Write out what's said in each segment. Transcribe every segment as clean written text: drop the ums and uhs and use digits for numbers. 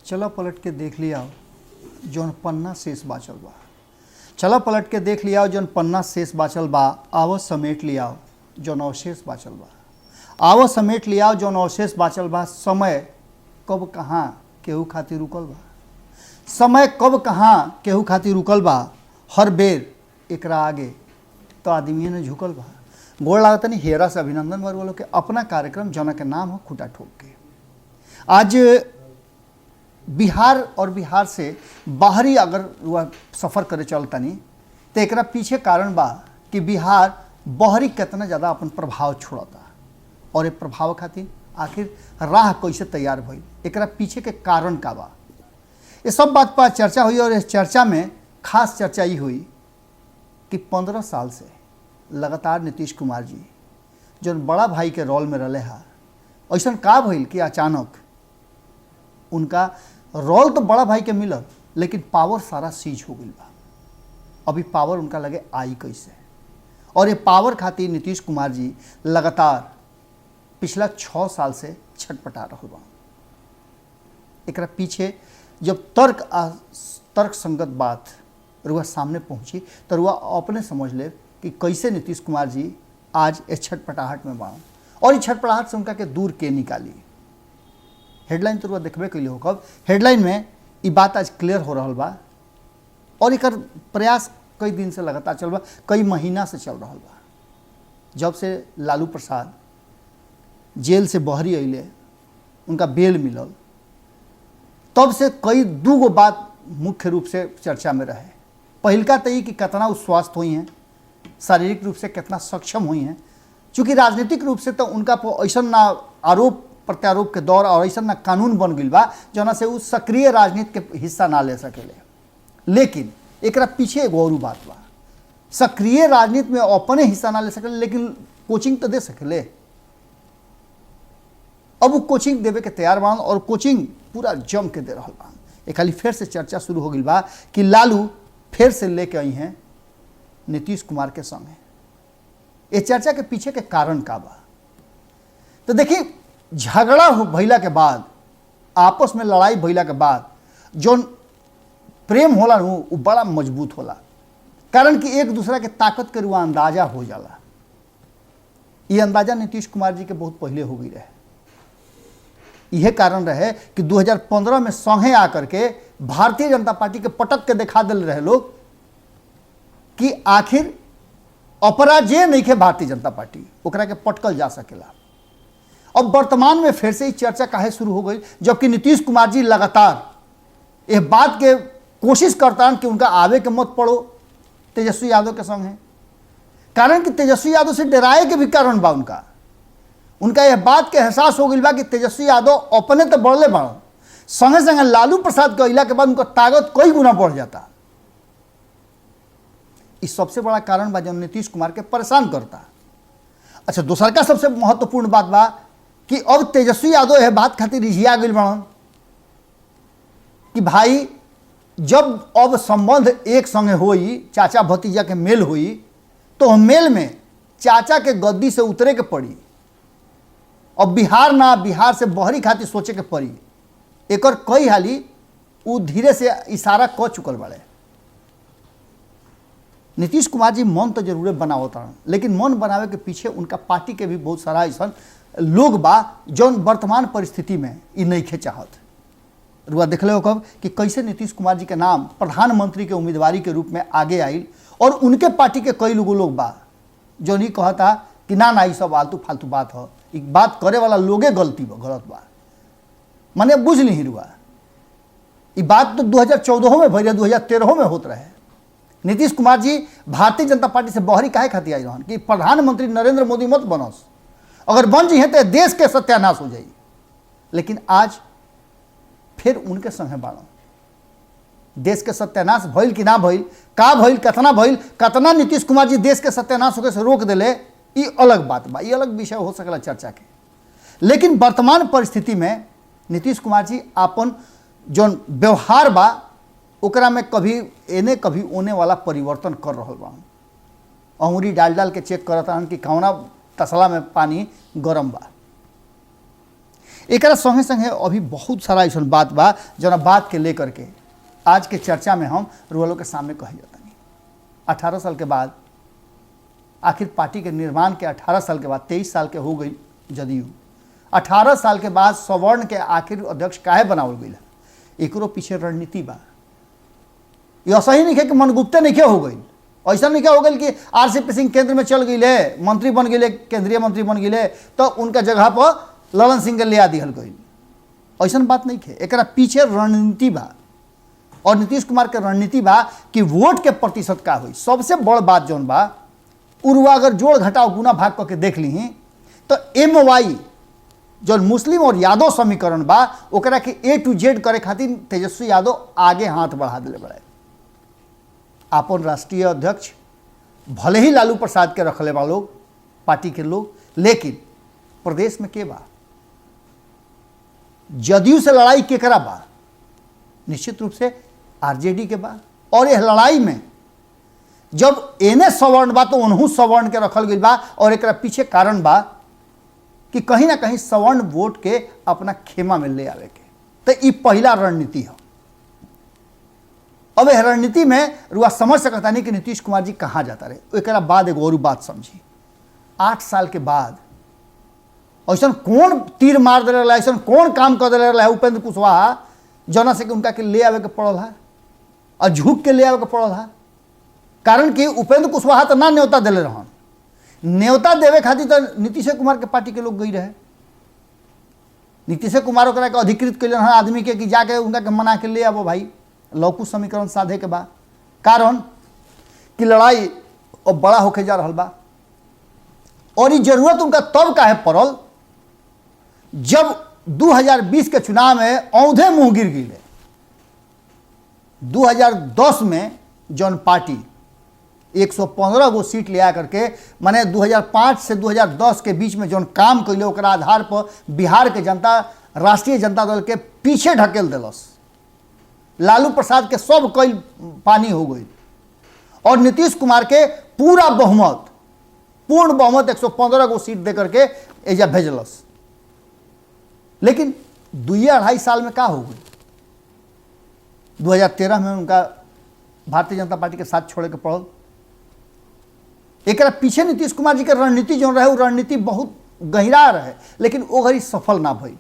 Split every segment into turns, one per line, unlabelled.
चला पलट के देख लिया जौन पन्ना शेष बाचल बा। चला पलट के देख लिया जौन पन्ना शेष बाचल बा। आवो समेट लिया जौन अवशेष बाचल बा। आवो समेट लिया जौन अवशेष बाचल बा। समय कब कहाँ केहू खातिर रुकल बा। समय कब कहाँ केहू खातिर रुकल बा। हर बेर एकरा आगे तो आदमी ने झुकल बा। गोड़ लागत नहीं हेरा से अभिनंदन वर्ग के अपना कार्यक्रम जना के नाम हो खूटा ठोक के। आज बिहार और बिहार से बाहरी अगर वह सफ़र करे चलतनी तो एक पीछे कारण बा कि बिहार बाहरी कितना ज़्यादा अपन प्रभाव छोड़ता और एक प्रभाव खातिर आखिर राह कैसे तैयार भइल एक पीछे के कारण का बा। ये सब बात पर चर्चा हुई और इस चर्चा में खास चर्चा ये हुई कि 15 साल से लगातार नीतीश कुमार जी जो बड़ा भाई के रोल में रहे हा ऐसा का भइल कि अचानक उनका रोल तो बड़ा भाई के मिलल लेकिन पावर सारा सीज हो गई बा। अभी पावर उनका लगे आई कैसे और ये पावर खातिर नीतीश कुमार जी लगातार पिछला 6 साल से छटपटा रहा बा। एक पीछे जब तर्क संगत बात रुआ सामने पहुंची तो रुआ अपने समझ ले कि कैसे नीतीश कुमार जी आज इस छटपटाहट में बाण और इस छटपटाहट से उनका के दूर के निकाली। हेडलाइन तो रुआ देखबे कैले हो कब हेडलाइन में ये बात आज क्लियर हो रहा बा और एक प्रयास कई दिन से लगातार चल बा, कई महीना से चल रहा बा। जब से लालू प्रसाद जेल से बहरी अइले उनका बेल मिलल तब से कई दूगो बात मुख्य रूप से चर्चा में रहे। पहिलका तो ये कि कितना वो स्वस्थ हुई हैं, शारीरिक रूप से कितना सक्षम हुई हैं, चूँकि राजनीतिक रूप से तो उनका ऐसा ना आरोप प्रत्यारोप के दौर और ऐसा ना कानून बन गई बा जना से वो सक्रिय राजनीति के हिस्सा ना ले सकेले। लेकिन एक पीछे एगो और बात बा, सक्रिय राजनीति में अपने हिस्सा ना ले सकेले लेकिन कोचिंग तो दे सकेले। अब वो कोचिंग देवे के तैयार बान और कोचिंग पूरा जम के दे रहा बान। एक खाली फिर से चर्चा शुरू हो गई बा कि लालू फिर से लेके आई हैं नीतीश कुमार के संगे। ये चर्चा के पीछे के कारण का बा तो देखिए, झगड़ा भइला के बाद आपस में लड़ाई भइला के बाद जो प्रेम होला वो बड़ा मजबूत होला, कारण कि एक दूसरा के ताकत के रुआ अंदाजा हो जाला। ये अंदाजा नीतीश कुमार जी के बहुत पहले हो गई रहे। यह कारण रहे कि 2015 में संगे आकर के भारतीय जनता पार्टी के पटक के दिखा दिल रहे लोग कि आखिर अपराजय नहीं है भारतीय जनता पार्टी, ओकरा के पटकल जा सकेला। अब वर्तमान में फिर से ही चर्चा काहे शुरू हो गई जबकि नीतीश कुमार जी लगातार यह बात के कोशिश करता कि उनका आवे के मत पड़ो तेजस्वी यादव के संग है, कारण कि तेजस्वी यादव से डराए के भी कारण बा। उनका यह बात के एहसास हो गई बा कि तेजस्वी यादव अपने तो बढ़ले बढ़ संगे संगे लालू प्रसाद के अइला के बाद उनका ताकत कई गुना बढ़ जाता। इस सबसे बड़ा कारण बा जो नीतीश कुमार के परेशान करता। अच्छा, दूसरा का सबसे महत्वपूर्ण बात बा कि अब तेजस्वी यादव यह बात खातिर रिझिया गई बड़न कि भाई जब अब संबंध एक संगे होई, चाचा भतीजा के मेल हुई तो मेल में चाचा के गद्दी से उतरे के पड़ी। अब बिहार ना बिहार से बहरी खातिर सोचे के पड़ी। एक कई हाली वो धीरे से इशारा कर चुकल बड़े। नीतीश कुमार जी मन तो जरूर बनावता लेकिन मन बनावे के पीछे उनका पार्टी के भी बहुत सारा ऐसा लोग बा जौन वर्तमान परिस्थिति में ये नहीं खे चाहत। रुआ देख ले कब कि कैसे नीतीश कुमार जी के नाम प्रधानमंत्री के उम्मीदवारी के रूप में आगे आयल और उनके पार्टी के कई लोग बा जो नहीं कहता कि ना ये सब आलतू फालतू बात हो, एक बात करे वाला लोगे गलत बा। माने बुझ ली रुआ ये बात तो 2014 में भैया 2013 में होत रहे। नीतीश कुमार जी भारतीय जनता पार्टी से बहरी काहे खातिर आई रहन कि प्रधानमंत्री नरेंद्र मोदी मत बनस, अगर बन जी हैं तो देश के सत्यानाश हो जाई। लेकिन आज फिर उनके संगे बाड़न। देश के सत्यानाश भइल कि ना भइल, का भइल, कतना नीतीश कुमार जी देश के सत्यानाश होकर से रोक दिले, ये अलग बात बा, ये अलग विषय हो सकला चर्चा के। लेकिन वर्तमान परिस्थिति में नीतीश कुमार जी अपन जो व्यवहार बा ओकरा में कभी एने कभी ओने वाला परिवर्तन कर रहा बा। अंगुरी डाल डाल के चेक करता कि कौना तसला में पानी गरम बा। एकरा संगे संगे अभी बहुत सारा ऐसा बात बा जना बात के लेकर के आज के चर्चा में हम रुअलों के सामने कही जाता नहीं। 18 साल के बाद आखिर पार्टी के निर्माण के 18 साल के बाद 23 साल के हो गई जदयू, 18 साल के बाद सवर्ण के आखिर अध्यक्ष काहे बनावल गई, एकरो पीछे रणनीति बा। ये ऐसा ही नहीं है कि मनगुप्ते नहीं हो गई, ऐसा नहीं हो गई कि आरसीपी सिंह केंद्र में चल गई, मंत्री बन गए, केंद्रीय मंत्री बन गए तो उनका जगह पर ललन सिंह के लिया दिहल गई। ऐसा बात नहीं है, एक पीछे रणनीति बा और नीतीश कुमार के रणनीति बा कि वोट के प्रतिशत का हुई। सबसे बड़ बात जौन बा उर्वा अगर जोड़ घटाव गुना भाग करके देख ली तो MY जो मुस्लिम और यादव समीकरण बा ओकरा के A to Z करे खातिर तेजस्वी यादव आगे हाथ बढ़ा दिले बड़े। अपन राष्ट्रीय अध्यक्ष भले ही लालू प्रसाद के रखले बा लोग, पार्टी के लोग, लेकिन प्रदेश में के बा, जदयू से लड़ाई केकरा बा, निश्चित रूप से आरजेडी के बा। और यह लड़ाई में जब एने सवर्ण बा तो उन्हू सवर्ण के रखल गई बा और एक पीछे कारण बा कि कहीं ना कहीं सवर्ण वोट के अपना खेमा में ले आवे के। तो ये पहला रणनीति है। अब यह रणनीति में रुआ समझ सकता नहीं कि नीतीश कुमार जी कहाँ जाता रहे। एक बाद एक और बात समझी, 8 साल के बाद ऐसा कौन तीर मार दे रहा, ऐसा कौन काम कर दे रहा है उपेंद्र कुशवाहा जना से कि उनका के ले आवे के पड़ल है और झुक के ले आवे के पड़ल है। कारण कि उपेंद्र कुशवाहा तो ना न्योता दिले रहन, न्योता देवे खातिर तो नीतीश कुमार के पार्टी के लोग गई रहे। नीतीश कुमार ओकरा के अधिकृत कैलन हन आदमी के कि जाके उनका के मना के ले आवो भाई, लौकु समीकरण साधे के बा। कारण कि लड़ाई अब बड़ा होके जा रहा बा और ये जरूरत उनका तब काहे पड़ल जब 2020 के चुनाव में औंधे मुंह गिर गए। 2010 में जौन पार्टी 115 गो सीट ले करके माने 2005 से 2010 के बीच में जौन काम कैले ओकरा आधार पर बिहार के जनता राष्ट्रीय जनता दल के पीछे ढकेल दिलस। लालू प्रसाद के सब कई पानी हो गई और नीतीश कुमार के पूरा बहुमत, पूर्ण बहुमत 115 गो सीट दे करके एजा भेजलस। लेकिन 2-2.5 साल में क्या हो गई, 2013 में उनका भारतीय जनता पार्टी के साथ छोड़े के पड़ल। एक पीछे नीतीश कुमार जी के रणनीति जो रहे वो रणनीति बहुत गहरा रहे, लेकिन वो घड़ी सफल ना भई,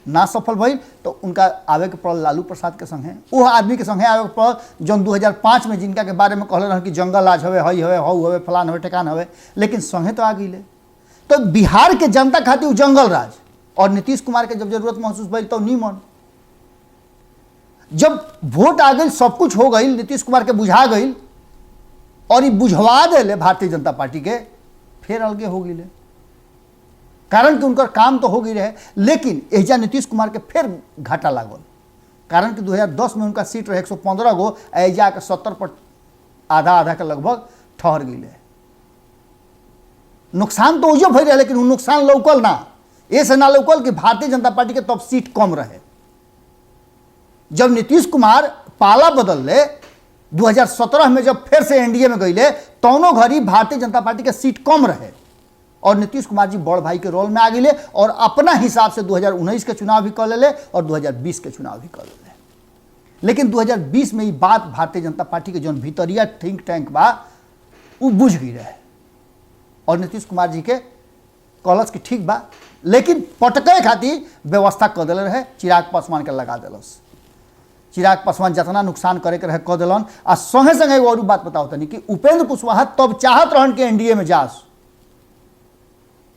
ना सफल भई तो उनका आवे के पड़ल लालू प्रसाद के संगे, वो आदमी के संगे आवे के पड़ल जो 2005 में जिनका के बारे में कहले रहे कि जंगल आज हवे, हई हवे, हऊ हवे, फलान हवे, ठेकान हवे, लेकिन संगे तो आ गई। तो बिहार के जनता खातिर जंगल राज और नीतीश कुमार के जब जरूरत महसूस भइल तो निमन। जब वोट आ गई, सब कुछ हो गई, नीतीश कुमार के बुझा गई और ये बुझवा दिले भारतीय जनता पार्टी के, फिर अलगे हो गई। कारण कि उनका काम तो हो गई रहे, लेकिन एजा नीतीश कुमार के फिर घाटा लागल। कारण कि 2010 में उनका सीट रहे 115 गो, एजा के 70 पर आधा के लगभग ठहर गई। नुकसान तो उजो भई रहे, लेकिन नुकसान लौकल ना, ऐसे ना लौकल कि भारतीय जनता पार्टी के तब सीट कम रहे। जब नीतीश कुमार पाला बदल ले 2017 में जब फिर से एनडीए में गईले, दोनों घड़ी भारतीय जनता पार्टी के सीट कम रहे और नीतीश कुमार जी बड़ भाई के रोल में आ गए और अपना हिसाब से 2019 के चुनाव भी कर ले और 2020 के चुनाव भी कर ले। लेकिन 2020 में ये बात भारतीय जनता पार्टी के जो भीतरिया थिंक टैंक बा वो बुझ गई रहे और नीतीश कुमार जी के कहलस कि ठीक बा, लेकिन पटके खातिर व्यवस्था कर दिले रहे, चिराग पासवान के लगा दिलस। चिराग पासवान जितना नुकसान करे के रहे कर दिलन। आ संगे संगे एगो और बात बताओ तनी कि उपेंद्र कुशवाहा तब चाहत रहन के एनडीए में जास,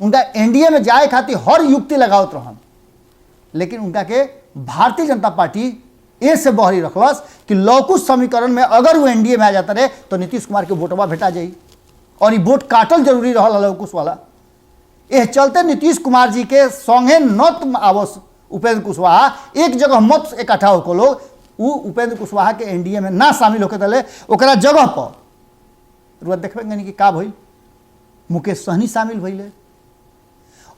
उनका एनडीए में जाए खातिर हर युक्ति लगावत रहन, लेकिन उनका के भारतीय जनता पार्टी ऐसे बहरी रखलस कि लौकुश समीकरण में अगर वो एनडीए में आ जाता रहे तो नीतीश कुमार के वोटवा भेटा जाई और ये वोट काटल जरूरी रहा लौकुश वाला। यह चलते नीतीश कुमार जी के संगे नत आवस उपेंद्र कुशवाहा एक जगह मत इकट्ठा होकर लोग वो उपेंद्र कुशवाहा के एनडीए में ना शामिल होकर दले, ओकरा जगह पर देखेंगे कि का भइल, मुकेश सहनी शामिल भइले।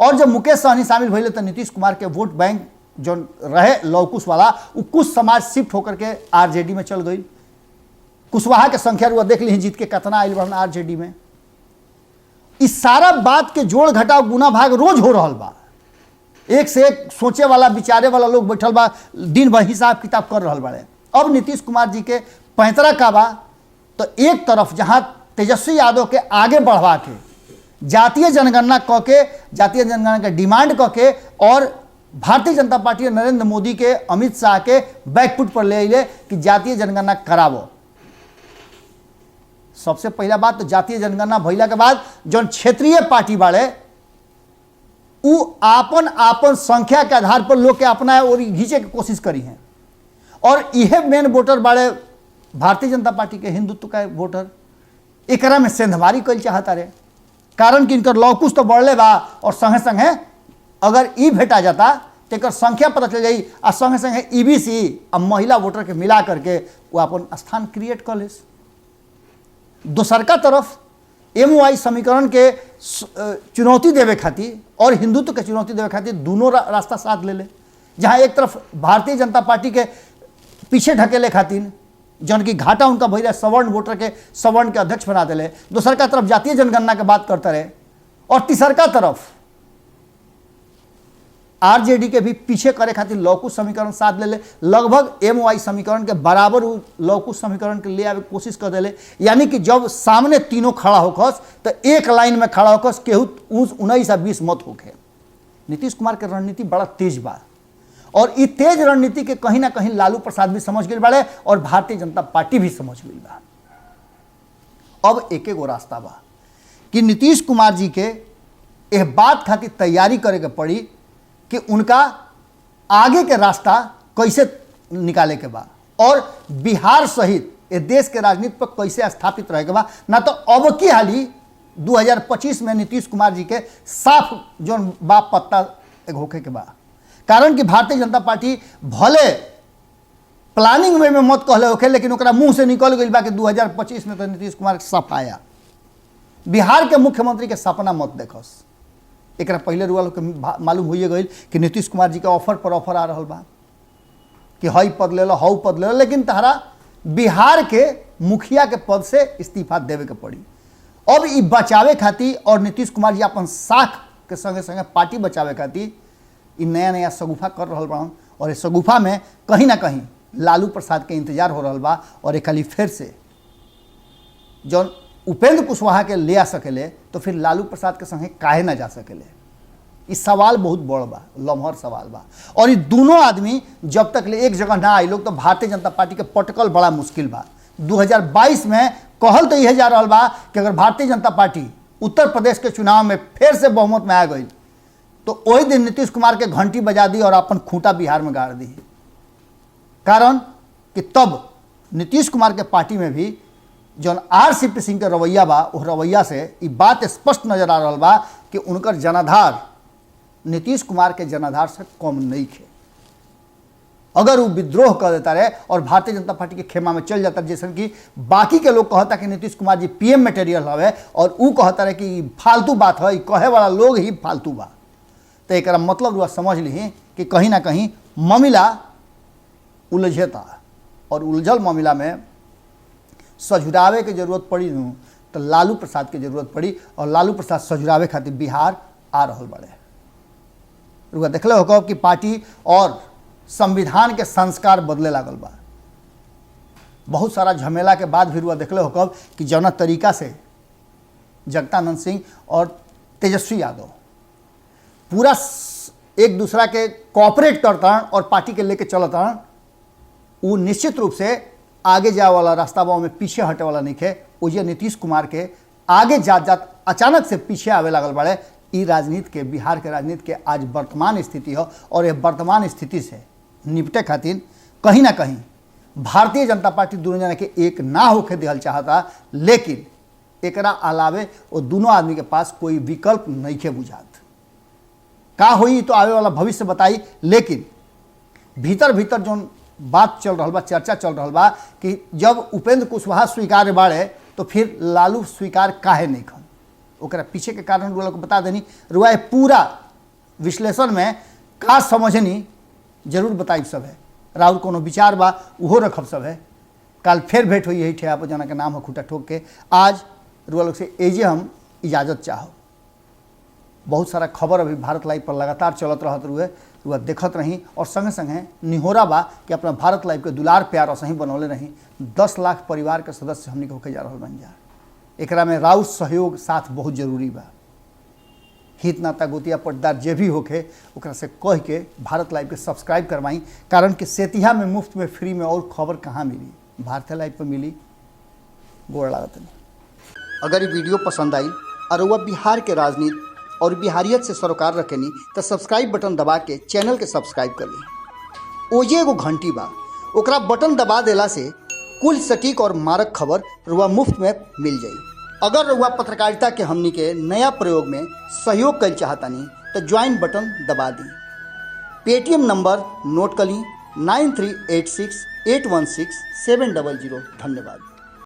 और जब मुकेश सहनी शामिल भइले तो नीतीश कुमार के वोट बैंक जो रहे लौकुश वाला वो कुछ समाज शिफ्ट होकर के आरजेडी में चल गई। कुशवाहा के संख्या रुआ देख ली जीत के कितना आयल बन आरजेडी में। इस सारा बात के जोड़ घटाव गुना भाग रोज हो रहा बा। एक से एक सोचे वाला विचारे वाला लोग बैठल बा, दिन भर हिसाब किताब कर रहा बाड़े। अब नीतीश कुमार जी के पैंतरा का बा, तो एक तरफ जहाँ तेजस्वी यादव के आगे बढ़वा के जातीय जनगणना क के, जातीय जनगणना के डिमांड क के, और भारतीय जनता पार्टी नरेंद्र मोदी के, अमित शाह के बैकफुट पर ले अले कि जातीय जनगणना करावो। सबसे पहला बात तो जातीय जनगणना भइला के बाद जौन क्षेत्रीय पार्टी बाड़े उ आपन आपन संख्या के आधार पर लोग के अपना और घींचे के कोशिश करी हैं, और यह मेन वोटर बाड़े भारतीय जनता पार्टी के, हिंदुत्व का वोटर। एकरा में सेंधमारी कल चाहता रे, कारण कि इनकर लौकुश तो बढ़ले बा, और संगे संगे अगर ई भेटा जाता तो एक संख्या पता चल जाई, आ संगे संगे ईबीसी आ महिला वोटर के मिला करके वो अपन स्थान क्रिएट कर ले। दोसर का तरफ MOI समीकरण के चुनौती देवे खातिर और हिंदुत्व के चुनौती देवे खातिर दोनों रास्ता साथ ले ले। जहाँ एक तरफ भारतीय जनता पार्टी के पीछे ढकेले खातिर जौन की घाटा उनका भैया सवर्ण वोटर के, सवर्ण के अध्यक्ष बना दिले, दोसर का तरफ जातीय जनगणना के बात करते रहे, और तीसर का तरफ RJD के भी पीछे करे खातिर लौकुश समीकरण साथ ले ले। लगभग MOI समीकरण के बराबर लौकुश समीकरण के ले आवे कोशिश कर दिले। यानी कि जब सामने तीनों खड़ा होकस तो एक लाइन में खड़ा होकस, केहू 19 या 20 मत होके। नीतीश कुमार के रणनीति बड़ा तेज बा, और इस तेज रणनीति के कहीं ना कहीं लालू प्रसाद भी समझ गए बाड़े और भारतीय जनता पार्टी भी समझ गई बा। अब एक गो रास्ता बा कि नीतीश कुमार जी के यह बात खातिर तैयारी करे के पड़ी कि उनका आगे के रास्ता कैसे निकाले के बा, और बिहार सहित ये देश के राजनीति पर कैसे स्थापित रहे के बा। ना तो अब की हाली 2025 में नीतीश कुमार जी के साफ जो बाप पत्ता एक होके के बा। कारण कि भारतीय जनता पार्टी भले प्लानिंग में मत कहले होके, लेकिन ओकरा मुंह से निकल गई बा कि 2025 में तो नीतीश कुमार सफ आया। बिहार के मुख्यमंत्री के सपना मत देखस। एक पहले रुआ लोग के मालूम हो गई कि नीतीश कुमार जी के ऑफर पर ऑफर आ रहा बा कि हई पद ले लो, हऊ पद ले लो, लेकिन तहरा बिहार के मुखिया के पद से इस्तीफा देवे के पड़ी। अब ई बचावे खातिर, और नीतीश कुमार जी अपन साख के संगे संगे पार्टी बचावे खातिर ई नया नया सगुफा कर रहा बा, और इस सगुफा में कहीं ना कहीं लालू प्रसाद के इंतजार हो रहा बा। और एक खाली फिर से जो उपेंद्र कुशवाहा के ले आ सकेले तो फिर लालू प्रसाद के संगे काहे ना जा सकेले। इस सवाल बहुत बड़ बा, लम्हर सवाल बा, और ये दोनों आदमी जब तक ले एक जगह ना आई लोग तो भारतीय जनता पार्टी के पटकल बड़ा मुश्किल बा। 2022 में कहल तो यह जा रहा बा कि अगर भारतीय जनता पार्टी उत्तर प्रदेश के चुनाव में फिर से बहुमत में आ गई तो वही दिन नीतीश कुमार के घंटी बजा दी और अपन खूंटा बिहार में गाड़ दी। कारण कि तब नीतीश कुमार के पार्टी में भी जौन RCP सिंह के रवैया बा, उस रवैया से ये बात स्पष्ट नजर आ रहा बा कि उनकर जनाधार नीतीश कुमार के जनाधार से कम नहीं थे। अगर वो विद्रोह कर देता रहे और भारतीय जनता पार्टी के खेमा में चल जाता, जैसे कि बाकी के लोग कहता कि नीतीश कुमार जी PM मटेरियल हवे, और वो कहता रहे कि फालतू बात है, कहे वाला लोग ही फालतू बा, तो एक मतलब वह समझ ली कि कहीं ना कहीं मामला उलझता, और उलझल मामला में सजुरावे की जरूरत पड़ी नू तो लालू प्रसाद की जरूरत पड़ी, और लालू प्रसाद सजुरावे खातिर बिहार आ रहा बड़े। रुआ देखले हो कि पार्टी और संविधान के संस्कार बदले लागल बा। बहुत सारा झमेला के बाद भी रुआ देखले हो कि जौना तरीका से जगदानंद सिंह और तेजस्वी यादव पूरा एक दूसरा के कोऑपरेट करता और पार्टी के लेके चलता, वो निश्चित रूप से आगे जाए वाला रास्ता बा में पीछे हटे वाला नहीं है। उजे नीतीश कुमार के आगे जात जात अचानक से पीछे आवे लागल बड़े। ई राजनीति के, बिहार के राजनीति के आज वर्तमान स्थिति हो, और ये वर्तमान स्थिति से निपटे खातिर कहीं ना कहीं भारतीय जनता पार्टी दोनों जना के एक ना होके दिहल चाहता, लेकिन एकरा अलावे वो दोनों आदमी के पास कोई विकल्प नहीं के बुझात। का होई तो आवे वाला भविष्य बताई, लेकिन भीतर भीतर जो बात चल रहा बा, चर्चा चल रहा बा कि जब उपेंद्र कुशवाहा स्वीकार बाड़े तो फिर लालू स्वीकार काहे नहीं खन। ओकरा पीछे के कारण रुआ को बता देनी। रुआ पूरा विश्लेषण में का समझनी जरूर बताई सब है। राहुल कोनो विचार बा उहो रखब सब है। कल फिर भेंट हुई यही ठेया पर जना के नाम है खूटा ठोक के। आज रुआ लोग से एजे हम इजाज़त चाहो। बहुत सारा खबर अभी भारत लाइव पर लगातार चलत रहत रुए, वह देखत रही और संगे संगे निहोरा बा कि अपना भारत लाइव के दुलार प्यार और सही बनौले रही। 10 लाख परिवार के सदस्य हमने के होके जा रहा बन जा। एकरा में राउत सहयोग साथ बहुत जरूरी बा। हित नाता गोतिया पटदार जे भी होके ओकरा से कह के भारत लाइव के सब्सक्राइब करवाई, कारण कि सेतिहा में मुफ्त में फ्री में और खबर कहाँ मिली, भारत लाइव पर मिली। गोड़ लागत नहीं। अगर ये वीडियो पसंद आई और वह बिहार के राजनीति और बिहारियत से सरोकार रखेनी तो सब्सक्राइब बटन दबा के चैनल के सब्सक्राइब कर ली। ओजे एगो घंटी बा, ओकरा बटन दबा देला से कुल सटीक और मारक खबर रुआ मुफ्त में मिल जाई। अगर रुआ पत्रकारिता के हमनी के नया प्रयोग में सहयोग कर चाहतानी तो ज्वाइन बटन दबा दी। पेटीएम नंबर नोट कर ली 9386816700। धन्यवाद।